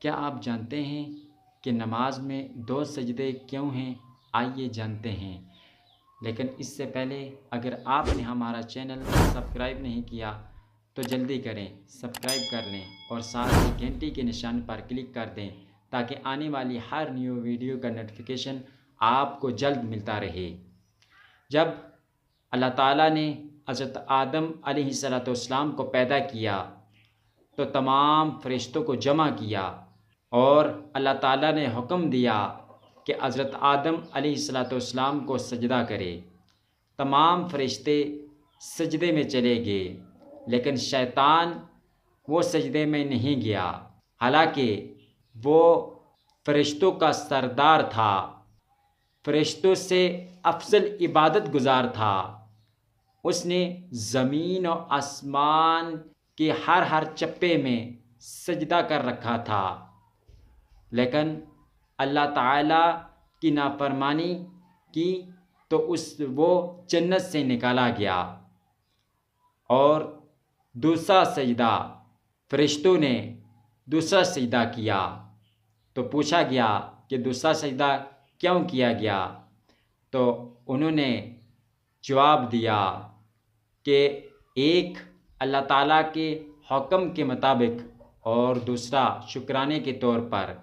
کیا آپ جانتے ہیں کہ نماز میں 2 سجدے کیوں ہیں؟ آئیے جانتے ہیں۔ لیکن اس سے پہلے اگر آپ نے ہمارا چینل سبسکرائب نہیں کیا تو جلدی کریں، سبسکرائب کر لیں اور ساتھ ہی گھنٹی کے نشان پر کلک کر دیں تاکہ آنے والی ہر نیو ویڈیو کا نوٹیفیکیشن آپ کو جلد ملتا رہے۔ جب اللہ تعالیٰ نے حضرت آدم علیہ السلام کو پیدا کیا تو تمام فرشتوں کو جمع کیا اور اللہ تعالیٰ نے حکم دیا کہ حضرت آدم علیہ السلام کو سجدہ کرے۔ تمام فرشتے سجدے میں چلے گئے لیکن شیطان وہ سجدے میں نہیں گیا، حالانکہ وہ فرشتوں کا سردار تھا، فرشتوں سے افضل عبادت گزار تھا۔ اس نے زمین و آسمان کے ہر چپے میں سجدہ کر رکھا تھا، لیکن اللہ تعالیٰ کی نافرمانی کی تو وہ جنت سے نکالا گیا۔ اور دوسرا سجدہ فرشتوں نے دوسرا سجدہ کیا تو پوچھا گیا کہ دوسرا سجدہ کیوں کیا گیا؟ تو انہوں نے جواب دیا کہ ایک اللہ تعالیٰ کے حکم کے مطابق اور دوسرا شکرانے کے طور پر